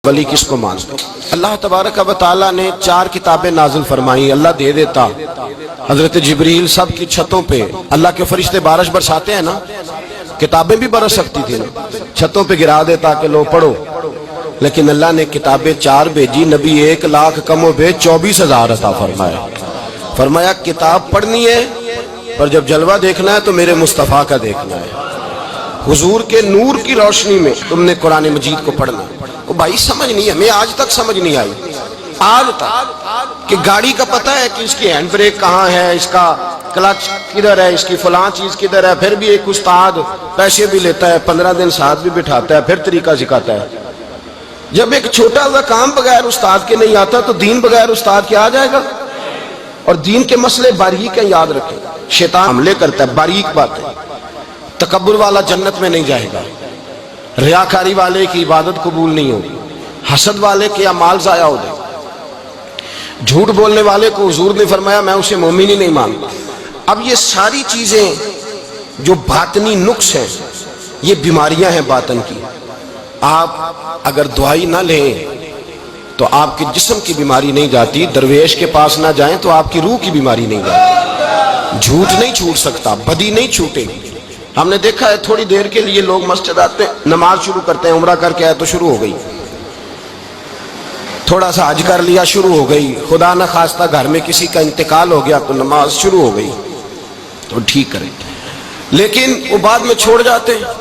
ولی کس کو مانتے؟ اللہ تبارک و تعالیٰ نے 4 کتابیں نازل فرمائی، اللہ دے دیتا حضرت جبریل سب کی چھتوں پہ، اللہ کے فرشتے بارش برساتے ہیں نا، کتابیں بھی برس سکتی تھی نا، چھتوں پہ گرا دیتا کہ لو پڑھو، لیکن اللہ نے کتابیں 4 بھیجی، نبی 1 لاکھ کم و بیش 24,000 عطا فرمایا۔ فرمایا کتاب پڑھنی ہے پر جب جلوہ دیکھنا ہے تو میرے مصطفیٰ کا دیکھنا ہے، حضور کے نور کی روشنی میں تم نے قرآن مجید کو پڑھنا۔ وہ بھائی سمجھ نہیں ہے، ہمیں آج تک سمجھ نہیں آئی، آج تک کہ گاڑی کا پتہ ہے کہ اس کی ہینڈ بریک کہاں ہے، اس کا کلچ کدھر ہے، اس کی فلاں چیز کدھر ہے، پھر بھی ایک استاد پیسے بھی لیتا ہے، 15 دن ساتھ بھی بٹھاتا ہے، پھر طریقہ سکھاتا ہے۔ جب ایک چھوٹا سا کام بغیر استاد کے نہیں آتا تو دین بغیر استاد کے آ جائے گا؟ اور دین کے مسئلے باریک ہیں، یاد رکھیں، شیطان حملے کرتا ہے، باریک بات ہے۔ تکبر والا جنت میں نہیں جائے گا، ریاکاری والے کی عبادت قبول نہیں ہوگی، حسد والے کے اعمال ضائع ہو جائے، جھوٹ بولنے والے کو حضور نے فرمایا میں اسے مومن ہی نہیں مانتا۔ اب یہ ساری چیزیں جو باطنی نقص ہیں، یہ بیماریاں ہیں باطن کی۔ آپ اگر دوائی نہ لیں تو آپ کے جسم کی بیماری نہیں جاتی، درویش کے پاس نہ جائیں تو آپ کی روح کی بیماری نہیں جاتی۔ جھوٹ نہیں چھوٹ سکتا، بدی نہیں چھوٹے گی۔ ہم نے دیکھا ہے تھوڑی دیر کے لیے لوگ مسجد آتے ہیں، نماز شروع کرتے ہیں، عمرہ کر کے آئے تو شروع ہو گئی، تھوڑا سا حج کر لیا شروع ہو گئی، خدا نہ خواستہ گھر میں کسی کا انتقال ہو گیا تو نماز شروع ہو گئی، تو ٹھیک کریں، لیکن وہ بعد میں چھوڑ جاتے ہیں۔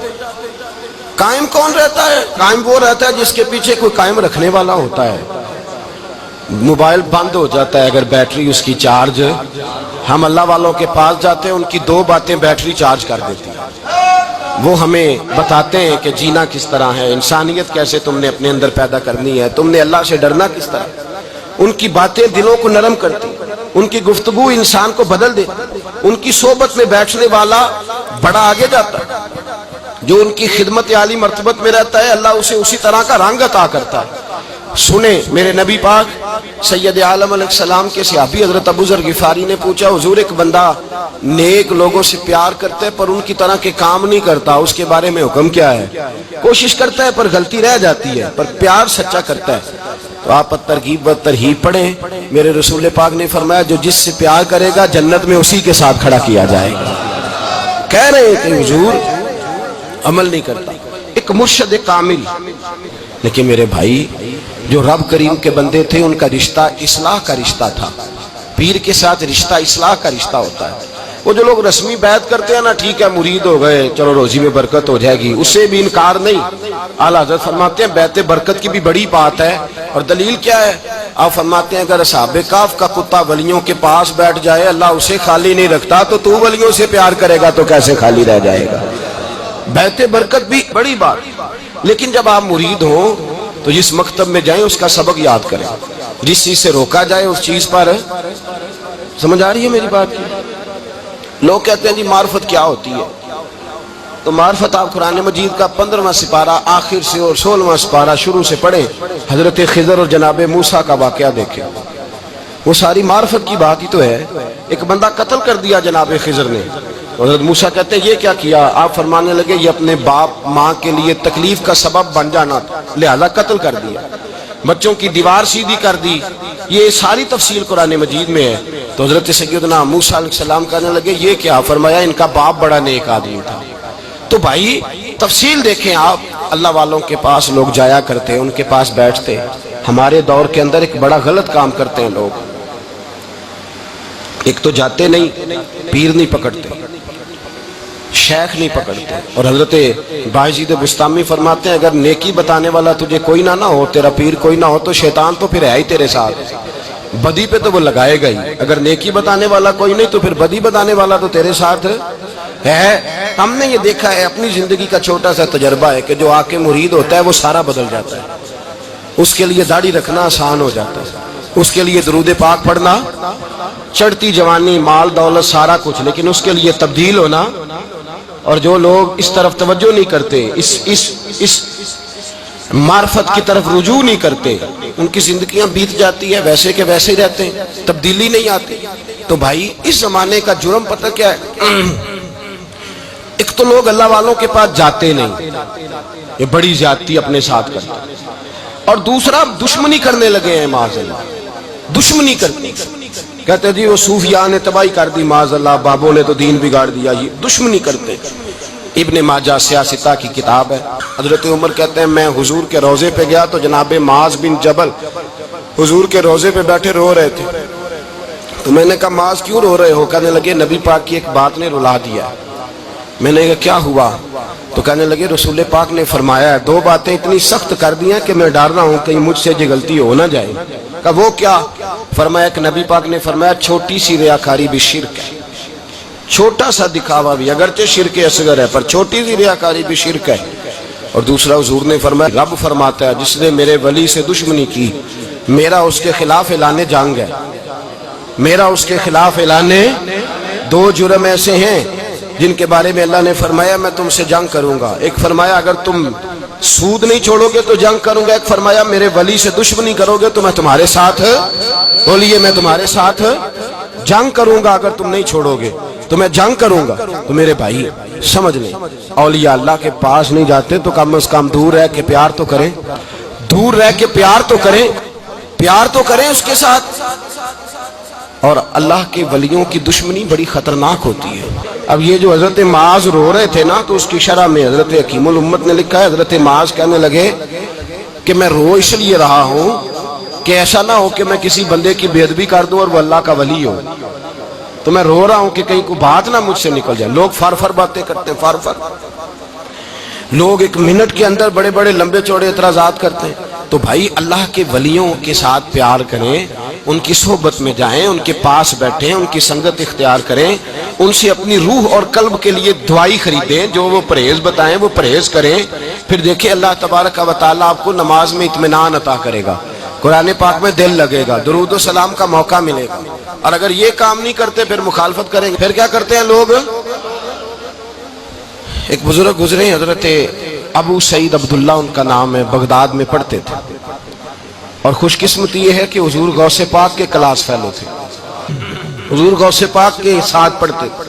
قائم کون رہتا ہے؟ قائم وہ رہتا ہے جس کے پیچھے کوئی قائم رکھنے والا ہوتا ہے۔ موبائل بند ہو جاتا ہے اگر بیٹری اس کی چارج، ہم اللہ والوں کے پاس جاتے ہیں، ان کی 2 باتیں بیٹری چارج کر دیتی ہیں، وہ ہمیں بتاتے ہیں کہ جینا کس طرح ہے، انسانیت کیسے تم نے اپنے اندر پیدا کرنی ہے، تم نے اللہ سے ڈرنا کس طرح۔ ان کی باتیں دلوں کو نرم کرتی، ان کی گفتگو انسان کو بدل دیتی، ان کی صحبت میں بیٹھنے والا بڑا آگے جاتا ہے، جو ان کی خدمت عالی مرتبت میں رہتا ہے اللہ اسے اسی طرح کا رنگ عطا کرتا ہے۔ سنیں میرے نبی پاک سید عالم علیہ السلام کے صحابی حضرت ابو ذر غفاری نے پوچھا حضور ایک بندہ نیک لوگوں سے پیار کرتا ہے پر ان کی طرح کے کام نہیں کرتا، اس کے بارے میں حکم کیا ہے؟ کوشش کرتا ہے پر غلطی رہ جاتی ہے، پر پیار سچا کرتا ہے۔ تو آپ ترغیب و ترہیب پڑھیں، میرے رسول پاک نے فرمایا جو جس سے پیار کرے گا جنت میں اسی کے ساتھ کھڑا کیا جائے گا۔ کہہ رہے ہیں کہ حضور عمل نہیں کرتا، ایک مرشد کامل، لیکن میرے بھائی جو رب کریم کے بندے تھے ان کا رشتہ اصلاح کا رشتہ تھا، پیر کے ساتھ رشتہ اصلاح کا رشتہ ہوتا ہے۔ وہ جو لوگ رسمی بیعت کرتے ہیں نا، ٹھیک ہے مرید ہو گئے چلو روزی میں برکت ہو جائے گی، اس سے بھی انکار نہیں۔ اعلیٰ حضرت فرماتے ہیں بیعت برکت کی بھی بڑی بات ہے، اور دلیل کیا ہے؟ آپ فرماتے ہیں اگر اصحاب کہف کا کتا ولیوں کے پاس بیٹھ جائے اللہ اسے خالی نہیں رکھتا، تو ولیوں سے پیار کرے گا تو کیسے خالی رہ جائے گا؟ بیعت برکت بھی بڑی بات، لیکن جب آپ مرید ہوں تو جس مکتب میں جائیں اس کا سبق یاد کریں، جس چیز سے روکا جائے اس چیز پر۔ سمجھ آ رہی ہے میری بات کی؟ لوگ کہتے ہیں جی معرفت کیا ہوتی ہے، تو معرفت آپ قرآن مجید کا 15واں سپارہ آخر سے اور 16واں سپارہ شروع سے پڑھیں، حضرت خضر اور جناب موسیٰ کا واقعہ دیکھیں، وہ ساری معرفت کی بات ہی تو ہے۔ ایک بندہ قتل کر دیا جناب خضر نے، حضرت موسیٰ کہتے ہیں یہ کیا کیا؟ آپ فرمانے لگے یہ اپنے باپ ماں کے لیے تکلیف کا سبب بن جانا لہذا قتل کر دیا، بچوں کی دیوار سیدھی کر دی، یہ ساری تفصیل قرآن مجید میں ہے۔ تو حضرت سیدنا موسیٰ علیہ السلام کہنے لگے یہ کیا؟ فرمایا ان کا باپ بڑا نیک آدمی تھا۔ تو بھائی تفصیل دیکھیں آپ، اللہ والوں کے پاس لوگ جایا کرتے، ان کے پاس بیٹھتے۔ ہمارے دور کے اندر ایک بڑا غلط کام کرتے ہیں لوگ، ایک تو جاتے نہیں، پیر نہیں پکڑتے، شیخ نہیں پکڑتے، اور حضرت باجید بستامی فرماتے ہیں اگر نیکی بتانے والا تجھے کوئی نہ ہو، تیرا پیر کوئی نہ ہو، تو شیطان تو پھر ہے ہی تیرے ساتھ، بدی پہ تو وہ لگائے گا ہی۔ اگر نیکی بتانے والا کوئی نہیں تو پھر بدی بتانے والا تو تیرے ساتھ ہے۔ ہم نے یہ دیکھا ہے، اپنی زندگی کا چھوٹا سا تجربہ ہے کہ جو آ کے مرید ہوتا ہے وہ سارا بدل جاتا ہے، اس کے لیے داڑھی رکھنا آسان ہو جاتا ہے، اس کے لیے درود پاک پڑھنا، چڑھتی جوانی مال دولت سارا کچھ، لیکن اس کے لیے تبدیل ہونا۔ اور جو لوگ اس طرف توجہ نہیں کرتے، اس معرفت کی طرف رجوع نہیں کرتے، ان کی زندگیاں بیت جاتی ہے ویسے کہ ویسے رہتے ہیں، تبدیلی نہیں آتی۔ تو بھائی اس زمانے کا جرم پتہ کیا ہے؟ ایک تو لوگ اللہ والوں کے پاس جاتے نہیں، یہ بڑی زیادتی اپنے ساتھ کرتے، اور دوسرا دشمنی کرنے لگے ہیں معاذ اللہ، دشمنی کرتے کہتے جی وہ صوفیاء نے تباہی کر دی معاذ اللہ، بابوں نے تو دین بگاڑ دیا، یہ دشمنی کرتے۔ ابن ماجہ سیاستہ کی کتاب ہے، حضرت عمر کہتے ہیں میں حضور کے روضے پہ گیا تو جناب معاذ بن جبل حضور کے روضے پہ بیٹھے رو رہے تھے، تو میں نے کہا معاذ کیوں رو رہے ہو؟ کہنے لگے نبی پاک کی ایک بات نے رلا دیا۔ میں نے کہا کیا ہوا؟ تو کہنے لگے رسول پاک نے فرمایا ہے دو باتیں اتنی سخت کر دی ہیں کہ میں ڈر رہا ہوں کہیں مجھ سے یہ غلطی ہو نہ جائے۔ کہا وہ کیا؟ فرمایا کہ نبی پاک نے فرمایا چھوٹی سی ریاکاری بھی شرک ہے، چھوٹا سا دکھاوا بھی اگرچہ شرک اصغر ہے پر چھوٹی سی ریاکاری بھی شرک ہے۔ اور دوسرا حضور نے فرمایا رب فرماتا ہے جس نے میرے ولی سے دشمنی کی میرا اس کے خلاف اعلان جنگ ہے، میرا اس کے خلاف اعلان۔ دو جرم ایسے ہیں جن کے بارے میں اللہ نے فرمایا میں تم سے جنگ کروں گا، ایک فرمایا اگر تم سود نہیں چھوڑو گے تو جنگ کروں گا، ایک فرمایا میرے ولی سے دشمنی کرو گے تو میں تمہارے ساتھ، بولیے میں تمہارے ساتھ جنگ کروں گا، اگر تم نہیں چھوڑو گے تو میں جنگ کروں گا۔ تو میرے بھائی سمجھ لیں اولیاء اللہ کے پاس نہیں جاتے تو کم از کم دور رہ کے پیار تو کریں، دور رہ کے پیار تو کریں، پیار تو کریں اس کے ساتھ۔ اور اللہ کے ولیوں کی دشمنی بڑی خطرناک ہوتی ہے۔ اب یہ جو حضرت معاذ رو رہے تھے نا تو اس کی شرح میں حضرت حکیم الامت نے لکھا ہے حضرت معاذ کہنے لگے کہ میں رو اس لیے رہا ہوں کہ ایسا نہ ہو کہ میں کسی بندے کی بے ادبی کر دوں اور وہ اللہ کا ولی ہو، تو میں رو رہا ہوں کہ کہیں کوئی بات نہ مجھ سے نکل جائے۔ لوگ فر باتیں کرتے ہیں، فر لوگ ایک منٹ کے اندر بڑے بڑے لمبے چوڑے اعتراضات کرتے ہیں۔ تو بھائی اللہ کے ولیوں کے ساتھ پیار کریں، ان کی صحبت میں جائیں، ان کے پاس بیٹھیں، ان کی سنگت اختیار کریں، ان سے اپنی روح اور قلب کے لیے دعائی خریدیں، جو وہ پرہیز بتائیں وہ پرہیز کریں، پھر دیکھیں اللہ تبارک و تعالیٰ آپ کو نماز میں اطمینان عطا کرے گا، قرآن پاک میں دل لگے گا، درود و سلام کا موقع ملے گا۔ اور اگر یہ کام نہیں کرتے پھر مخالفت کریں گے۔ پھر کیا کرتے ہیں لوگ؟ ایک بزرگ گزرے حضرت ابو سعید عبداللہ ان کا نام ہے، بغداد میں پڑھتے تھے، اور خوش قسمتی یہ ہے کہ حضور غوث پاک کے کلاس فیلو تھے، حضور غوث پاک کے ساتھ پڑھتے تھے۔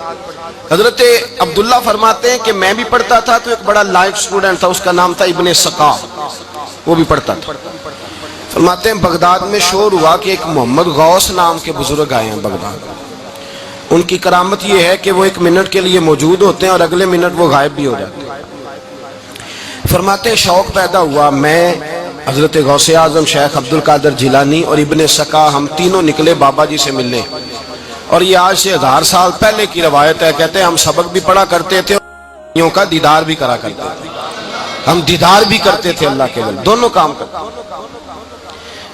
حضرت عبداللہ فرماتے ہیں کہ میں بھی پڑھتا تھا تو ایک بڑا لائق سٹوڈنٹ تھا، اس کا نام تھا ابن سقا، وہ بھی پڑھتا تھا۔ فرماتے ہیں بغداد میں شور ہوا کہ ایک محمد غوث نام کے بزرگ آئے ہیں بغداد، ان کی کرامت یہ ہے کہ وہ ایک منٹ کے لیے موجود ہوتے ہیں اور اگلے منٹ وہ غائب بھی ہو جاتے ہیں۔ فرماتے ہیں شوق پیدا ہوا، میں حضرت غوث اعظم شیخ عبد القادر جیلانی اور ابن سقا ہم تینوں نکلے بابا جی سے ملنے، اور یہ آج سے 1000 سال پہلے کی روایت ہے۔ کہتے ہیں ہم سبق بھی پڑھا کرتے تھے اور کا دیدار بھی کرا کرتے تھے، ہم دیدار بھی کرتے تھے اللہ کے ولی، دونوں کام کرتے۔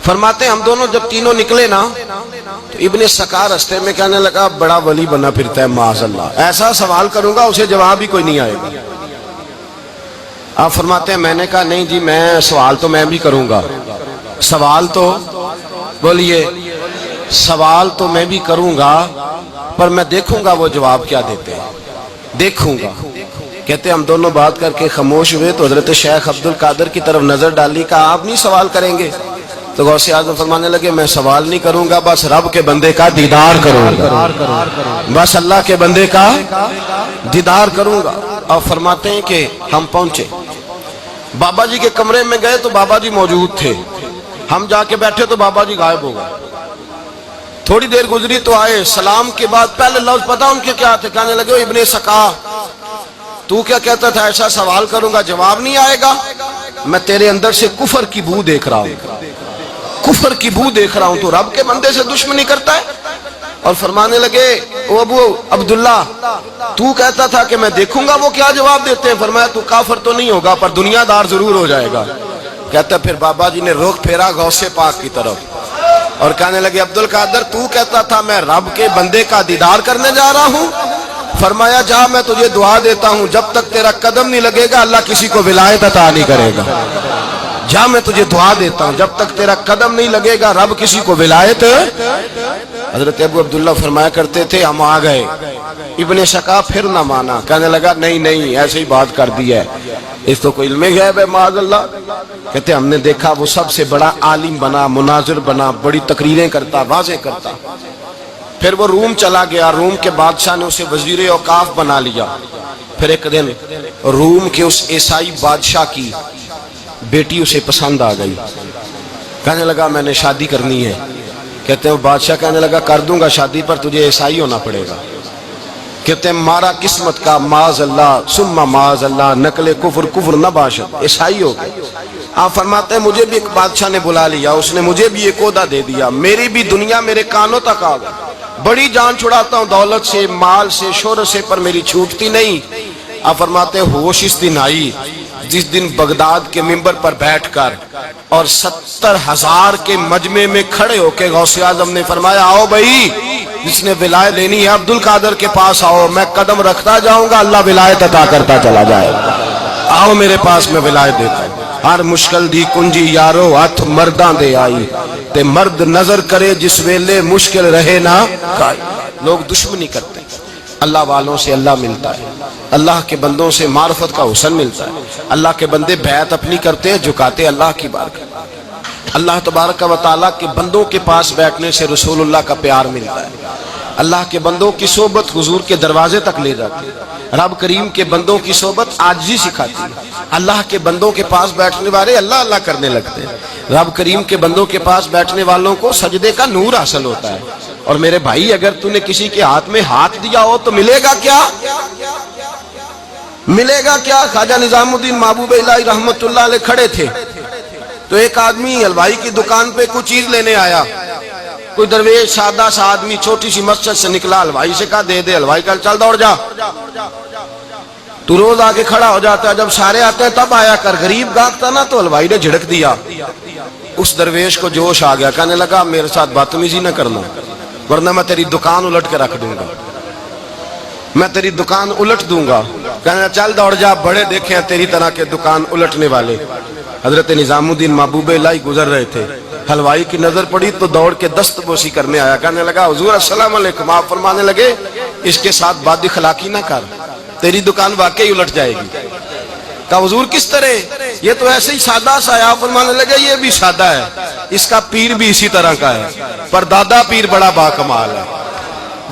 فرماتے ہیں ہم دونوں جب تینوں نکلے نا تو ابن سقا رستے میں کہنے لگا بڑا ولی بنا پھرتا ہے معاذ اللہ، ایسا سوال کروں گا اسے جواب ہی کوئی نہیں آئے گا۔ آپ فرماتے ہیں میں نے کہا نہیں جی میں سوال تو میں بھی کروں گا، سوال تو بولیے سوال تو میں بھی کروں گا، پر میں دیکھوں گا وہ جواب کیا دیتے ہیں، دیکھوں گا۔ کہتے ہیں ہم دونوں بات کر کے خاموش ہوئے تو حضرت شیخ عبد القادر کی طرف نظر ڈالی، کہا آپ نہیں سوال کریں گے؟ تو غوث اعظم فرمانے لگے میں سوال نہیں کروں گا، بس رب کے بندے کا دیدار کروں گا، بس اللہ کے بندے کا دیدار کروں گا۔ اور فرماتے ہیں کہ ہم پہنچے بابا جی کے کمرے میں، گئے تو بابا جی موجود تھے، ہم جا کے بیٹھے تو بابا جی غائب ہو گئے۔ تھوڑی دیر گزری تو آئے، سلام کے بعد پہلے لفظ پتہ ان کے کیا تھے؟ کہنے لگے ابن سقا تو کیا کہتا تھا ایسا سوال کروں گا جواب نہیں آئے گا؟ میں تیرے اندر سے کفر کی بو دیکھ رہا ہوں، کفر کی بو دیکھ رہا ہوں، تو رب کے بندے سے دشمنی کرتا ہے۔ اور فرمانے لگے او ابو عبداللہ تو کہتا تھا کہ میں دیکھوں گا وہ کیا جواب دیتے ہیں۔ فرمایا تو کافر تو نہیں ہوگا پر دنیا دار ضرور ہو جائے گا۔ کہتا پھر بابا جی نے رخ پھیرا غوث پاک کی طرف اور کہنے لگے عبد القادر تو کہتا تھا میں رب کے بندے کا دیدار کرنے جا رہا ہوں، فرمایا جا میں تجھے دعا دیتا ہوں جب تک تیرا قدم نہیں لگے گا اللہ کسی کو ولایت عطا نہیں کرے گا، جا میں تجھے دعا دیتا ہوں جب تک تیرا قدم نہیں لگے گا رب کسی کو ولایت۔ حضرت ابو عبداللہ فرمایا کرتے تھے ہم آ گئے، ابن سقا پھر نہ مانا، کہنے لگا نہیں نہیں ایسے ہی بات کر دی ہے، اس تو کوئی علم غیب ہے معاذ اللہ۔ کہتے ہم نے دیکھا وہ سب سے بڑا عالم بنا، مناظر بنا، بڑی تقریریں کرتا، واضح کرتا۔ پھر وہ روم چلا گیا، روم کے بادشاہ نے اسے وزیر اوقاف بنا لیا۔ پھر ایک دن روم کے اس عیسائی بادشاہ کی بیٹی اسے پسند آ گئی، کہنے لگا میں نے شادی کرنی ہے۔ کہتے ہیں وہ بادشاہ کہنے لگا کر دوں گا شادی، پر تجھے عیسائی ہونا پڑے گا۔ کہتے ہیں مارا قسمت کا معاذ اللہ ثم معاذ اللہ، نقل کفر کفر نہ باشد، عیسائی ہو گئے۔ آپ فرماتے ہیں مجھے بھی ایک بادشاہ نے بلا لیا، اس نے مجھے بھی ایک عہدہ دے دیا، میری بھی دنیا میرے کانوں تک آ گئی، بڑی جان چھڑاتا ہوں دولت سے، مال سے، شہرت سے، پر میری چھوٹتی نہیں۔ آپ فرماتے ہیں ہوش اس دن آئی جس دن بغداد کے منبر پر بیٹھ کر اور 70,000 کے مجمع میں کھڑے ہو کے غوث اعظم نے فرمایا آؤ بھائی، جس نے ولایت لینی ہے عبد القادر کے پاس آؤ، میں قدم رکھتا جاؤں گا، اللہ ولایت عطا کرتا چلا جائے گا، آؤ میرے پاس میں ولایت دیتا ہوں۔ ہر مشکل دی کنجی یارو ہاتھ مرداں دے آئی، تے مرد نظر کرے جس ویلے مشکل رہے نہ کائی۔ لوگ دشمنی کرتے ہیں، اللہ والوں سے اللہ ملتا ہے، اللہ کے بندوں سے معرفت کا حسن ملتا ہے، اللہ کے بندے بیعت اپنی کرتے ہیں، جھکاتے اللہ کی بارگاہ۔ اللہ تبارک و تعالیٰ کے بندوں کے پاس بیٹھنے سے رسول اللہ کا پیار ملتا ہے، اللہ کے بندوں کی صحبت حضور کے دروازے تک لے جاتی ہے، رب کریم کے بندوں کی صحبت عاجزی سکھاتی ہے، اللہ کے بندوں کے پاس بیٹھنے والے اللہ اللہ کرنے لگتے ہیں، رب کریم کے بندوں کے پاس بیٹھنے والوں کو سجدے کا نور حاصل ہوتا ہے۔ اور میرے بھائی اگر تو نے کسی کے ہاتھ میں ہاتھ دیا ہو تو ملے گا کیا؟ ملے گا کیا؟ خواجہ نظام الدین محبوب الہی رحمت اللہ علیہ کھڑے تھے تو ایک آدمی حلوائی کی دکان پہ کچھ چیز لینے آیا، کوئی درویش سادہ سا آدمی چھوٹی سی مسجد سے نکلا، حلوائی سے کہا دے دے، حلوائی کہا چل دوڑ جا، تو روز آگے کھڑا ہو جاتا ہے، جب سارے آتے ہیں تب آیا کر، غریب گاہک تھا نا تو حلوائی نے جھڑک دیا، اس درویش کو جوش آ گیا، کہنے لگا میرے ساتھ بدتمیزی نہ کرنا ورنہ میں تیری دکان الٹ کے رکھ دوں گا، میں تیری دکان الٹ دوں گا۔ کہنے چل دوڑ جا، بڑے دیکھے ہیں تیری طرح کے دکان الٹنے والے۔ حضرت نظام الدین محبوب الہی گزر رہے تھے، حلوائی کی نظر پڑی تو دوڑ کے دست بوسی کرنے آیا، کہنے لگا حضور السلام علیکم۔ آپ فرمانے لگے اس کے ساتھ بد اخلاقی نہ کر، تیری دکان واقعی الٹ جائے گی۔ کہا حضور کس طرح؟ یہ تو ایسے ہی سادہ سا ہے۔ آپ فرمانے لگے یہ بھی سادہ ہے، اس کا پیر بھی اسی طرح کا ہے، پر دادا پیر بڑا باکمال ہے،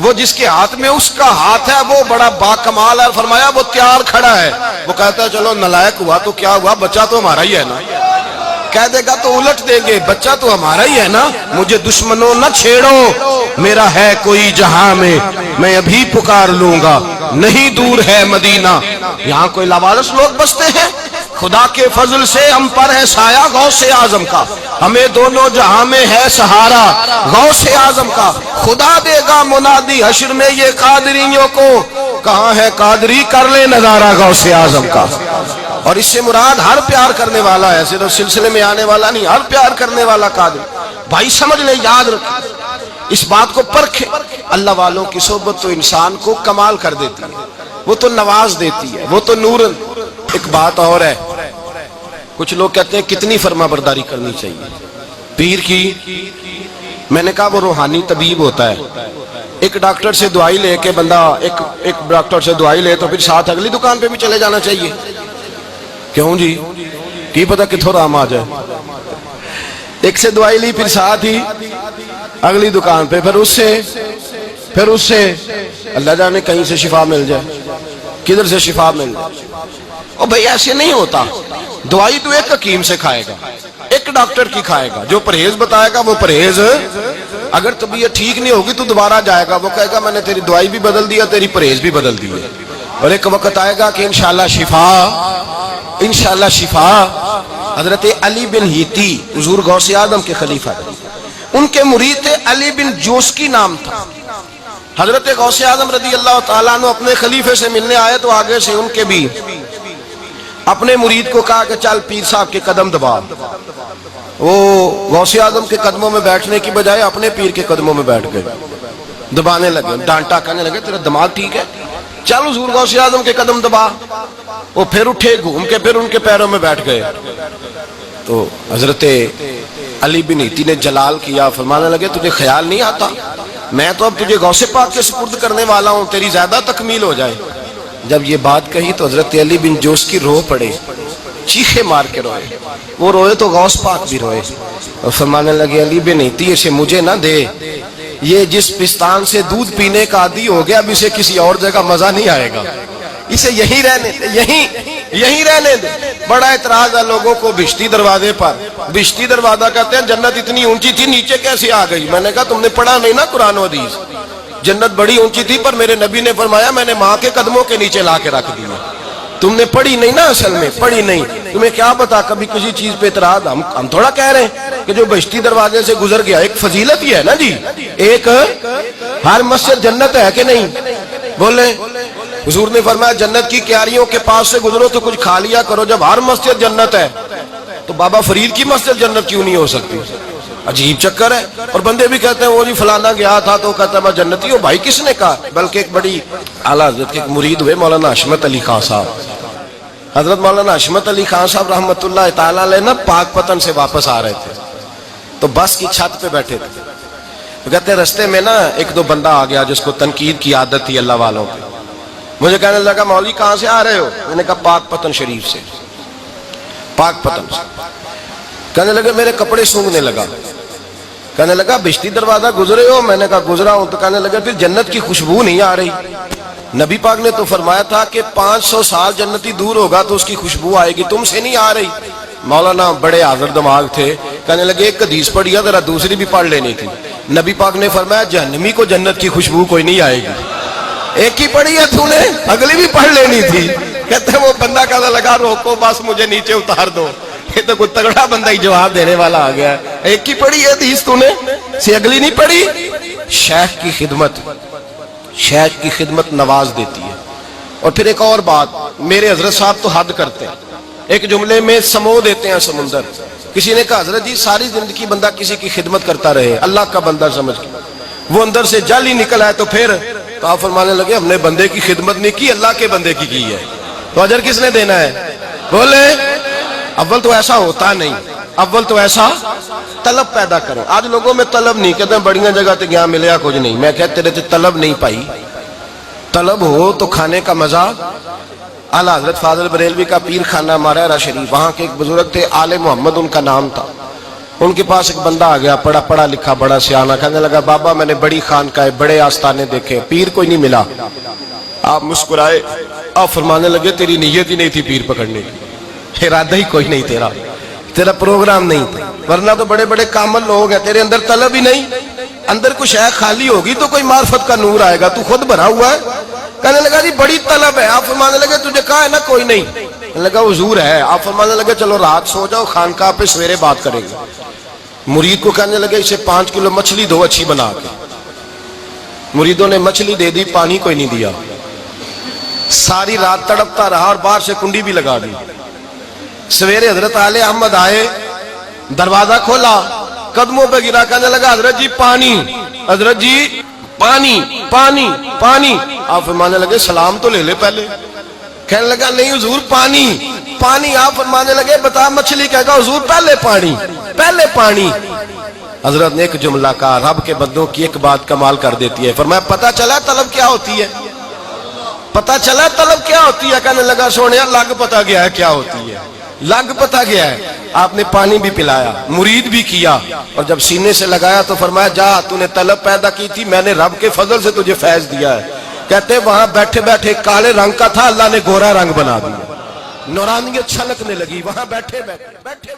وہ جس کے ہاتھ میں اس کا ہاتھ ہے وہ بڑا باکمال ہے۔ فرمایا وہ تیار کھڑا ہے، وہ کہتا ہے چلو نالائق ہوا تو کیا ہوا، بچہ تو ہمارا ہی ہے نا، کہہ دے گا تو الٹ دیں گے، بچہ تو ہمارا ہی ہے نا، مجھے دشمنوں نہ چھیڑو، میرا ہے کوئی جہاں میں ابھی پکار لوں گا، نہیں دور ہے مدینہ۔ یہاں کوئی لاوارث لوگ بستے ہیں، خدا کے فضل سے ہم پر ہے سایہ غوث اعظم کا، ہمیں دونوں جہاں میں ہے سہارا غوث اعظم کا، خدا دے گا منادی حشر میں یہ قادریوں کو، کہاں ہے قادری کر لے نظارہ غوث اعظم کا۔ اور اس سے مراد ہر پیار کرنے والا ہے، صرف سلسلے میں آنے والا نہیں، ہر پیار کرنے والا قادر۔ بھائی سمجھ لیں، یاد رکھیں، اس بات کو پرکھیں، اللہ والوں کی صحبت تو انسان کو کمال کر دیتی ہے، وہ تو نواز دیتی ہے، وہ تو نور۔ ایک بات اور ہے، کچھ لوگ کہتے ہیں کتنی فرما برداری کرنی چاہیے پیر کی؟ میں نے کہا وہ روحانی طبیب ہوتا ہے، ایک ڈاکٹر سے دوائی لے کے بندہ ایک ڈاکٹر سے دوائی لے تو پھر ساتھ اگلی دکان پہ بھی چلے جانا چاہیے، کیوں جی؟ کی پتہ کتھوں رام آ جائے، ایک سے دوائی لی پھر ساتھ ہی اگلی دکان پہ، پھر اس سے اللہ جانے کہیں سے شفا مل جائے، کدھر سے شفا مل جائے۔ اور بھئی ایسے نہیں ہوتا، دوائی تو ایک حکیم سے کھائے گا، ایک ڈاکٹر کی کھائے گا، جو پرہیز بتائے گا وہ پرہیز، اگر طبیعت ٹھیک نہیں ہوگی تو دوبارہ جائے گا، وہ کہے گا میں نے تیری دوائی بھی بدل دیا، تیری پرہیز بھی بدل دی ہے، اور ایک وقت آئے گا کہ انشاءاللہ شفا۔ حضرت علی بن ہیتی حضور غوث اعظم کے خلیفہ تھے، ان کے مرید تھے علی بن جوسکی نام تھا۔ حضرت غوث اعظم رضی اللہ تعالیٰ عنہ اپنے خلیفے سے ملنے آئے تو آگے سے ان کے بھی اپنے مرید کو کہا کہ چل پیر صاحب کے قدم دبا۔ وہ غوث اعظم کے قدموں میں بیٹھنے کی بجائے اپنے پیر کے قدموں میں بیٹھ گئے، دبانے لگے، ڈانٹا، کہنے لگے تیرا دماغ ٹھیک ہے، چل حضور غوث اعظم کے قدم دبا۔ وہ پھر اٹھے، گھوم کے پھر ان کے پیروں میں بیٹھ گئے، تو حضرت علی بن ہیتی نے جلال کیا، فرمانے لگے تجھے خیال نہیں آتا میں تو اب تجھے غوث پاک کے سپرد کرنے والا ہوں، تیری زیادہ تکمیل ہو جائے۔ جب یہ بات کہی تو حضرت علی بن جوس کی رو پڑے، چیخے مار کے روئے، وہ روئے تو غوث پاک بھی روئے، اور فرمانے لگے علی بن ہیتی اسے مجھے نہ دے، یہ جس پستان سے دودھ پینے کا عادی ہو گیا اب اسے کسی اور جگہ مزہ نہیں آئے گا، اسے یہیں رہنے دے، یہیں رہنے دے، بڑا اعتراض ہے لوگوں کو بہشتی دروازے پر. بہشتی دروازہ کہتے ہیں جنت اتنی اونچی تھی نیچے کیسے آ گئی؟ میں نے کہا تم نے پڑھا نہیں نا قرآن و حدیث. جنت بڑی اونچی تھی پر میرے نبی نے فرمایا میں نے ماں کے قدموں کے نیچے لا کے رکھ دیا. تم نے پڑھی نہیں نا، اصل میں پڑھی نہیں. تمہیں کیا پتا کبھی کسی چیز پہ اعتراض. ہم تھوڑا کہہ رہے ہیں کہ جو بہشتی دروازے سے گزر گیا ایک فضیلت ہی ہے نا جی. ایک ہر مسجد جنت ہے کہ نہیں؟ بولے. حضور نے فرمایا جنت کی کیاریوں کے پاس سے گزرو تو کچھ کھا لیا کرو. جب ہر مسجد جنت ہے تو بابا فرید کی مسجد جنت کیوں نہیں ہو سکتی؟ عجیب چکر ہے. اور بندے بھی کہتے ہیں وہ جی فلانا گیا تھا تو کہتا ہے میں جنتی ہوں. بھائی کس نے کہا؟ بلکہ ایک بڑی اعلیٰ حضرت کے مرید ہوئے مولانا حشمت علی خان صاحب. حضرت مولانا حشمت علی خان صاحب رحمۃ اللہ تعالیٰ علیہ نا پاک پتن سے واپس آ رہے تھے تو بس کی چھت پہ بیٹھے تھے. کہتے ہیں رستے میں نا ایک دو بندہ آ گیا جس کو تنقید کی عادت تھی اللہ والوں پہ. مجھے کہنے لگا مولوی کہاں سے آ رہے ہو؟ میں نے کہا پاک پتن شریف سے. پاک پتن سے. کہنے لگے میرے کپڑے سونگنے لگا. کہنے لگا بہشتی دروازہ گزرے ہو؟ میں نے کہا گزرا ہوں. تو کہنے لگا پھر جنت کی خوشبو نہیں آ رہی؟ نبی پاک نے تو فرمایا تھا کہ 500 سال جنتی دور ہوگا تو اس کی خوشبو آئے گی، تم سے نہیں آ رہی. مولانا بڑے حاضر دماغ تھے. کہنے لگے ایک حدیث پڑھی ہے ذرا دوسری بھی پڑھ لینی تھی. نبی پاک نے فرمایا جہنمی کو جنت کی خوشبو کوئی نہیں آئے گی. ایک ہی پڑھی ہے تو نے، اگلی بھی پڑھ لینی تھی. کہتے ہیں وہ بندہ کہنے لگا روکو بس مجھے نیچے اتار دو. یہ تو کوئی تگڑا بندہ ہی جواب دینے والا آ گیا. ایک ہی پڑھی ہے حدیث تو نے، سے اگلی نہیں پڑھی. شیخ کی خدمت، شیخ کی خدمت نواز دیتی ہے. اور پھر ایک اور بات، میرے حضرت صاحب تو حد کرتے ہیں. ایک جملے میں سمو دیتے ہیں سمندر. کسی نے کہا حضرت جی ساری زندگی بندہ کسی کی خدمت کرتا رہے اللہ کا بندہ سمجھ کے، وہ اندر سے جل ہی نکل آئے تو پھر تو آپ فرمانے لگے ہم نے بندے کی خدمت نہیں کی اللہ کے بندے کی ہے. تو اجر کس نے دینا ہے؟ بولے. اول تو ایسا ہوتا نہیں، اول تو ایسا طلب پیدا کرو. آج لوگوں میں طلب نہیں. کہتے ہیں بڑیاں جگہ تے گیا ملیا کچھ نہیں. میں کہتے تیرے تے طلب نہیں پائی. طلب ہو تو کھانے کا مزہ. اعلیٰ حضرت فاضل بریلوی کا پیر خانہ مارہرہ شریف، وہاں کے ایک بزرگ تھے آل محمد ان کا نام تھا. ان کے پاس ایک بندہ آ گیا پڑھا لکھا بڑا سیانا. کہنے لگا بابا میں نے بڑی خانقاہیں بڑے آستانے دیکھے پیر کوئی نہیں ملا. آپ مسکرائے. آپ فرمانے لگے تیری نیت ہی نہیں تھی پیر پکڑنے کی، ارادہ ہی کوئی نہیں تیرا پروگرام نہیں تھا. ورنہ تو بڑے بڑے کامل لوگ ہیں، تیرے اندر طلب ہی نہیں. اندر کچھ ہے خالی ہوگی تو کوئی معرفت کا نور آئے گا. تو خود بھرا ہوا ہے. کہنے لگا جی بڑی طلب ہے. آپ فرمانے لگے تجھے کہا ہے نا کوئی نہیں. کہنے لگا حضور ہے. آپ فرمانے لگے چلو رات سو جاؤ خانقاہ پہ سویرے بات کریں گے. مرید کو کہنے لگے اسے 5 کلو مچھلی دو اچھی بنا کے. مریدوں نے مچھلی دے دی، پانی کوئی نہیں دیا. ساری رات تڑپتا رہا اور باہر سے کنڈی بھی لگا دی. سویرے حضرت آل احمد آئے، دروازہ کھولا، قدموں پہ گرا. کہنے لگا حضرت جی پانی، حضرت جی پانی پانی پانی. آپ فرمانے لگے سلام تو لے لے پہلے. کہنے لگا نہیں حضور پانی پانی. آپ فرمانے لگے بتا مچھلی کہے گا حضور پہلے پانی پہلے پانی. حضرت نے ایک جملہ کہا رب کے بندوں کی ایک بات کمال کر دیتی ہے. فرمایا پتہ چلا طلب کیا ہوتی ہے؟ پتہ چلا طلب کیا ہوتی ہے؟ کہنے لگا سونے لگ پتہ گیا ہے کیا ہوتی ہے، لگ پتہ گیا ہے. آپ نے پانی بھی پلایا، مرید بھی کیا، اور جب سینے سے لگایا تو فرمایا جا تو نے طلب پیدا کی تھی، میں نے رب کے فضل سے تجھے فیض دیا ہے. کہتے وہاں بیٹھے بیٹھے کالے رنگ کا تھا، اللہ نے گورا رنگ بنا دیا. نورانیت چھلکنے لگی وہاں بیٹھے بیٹھے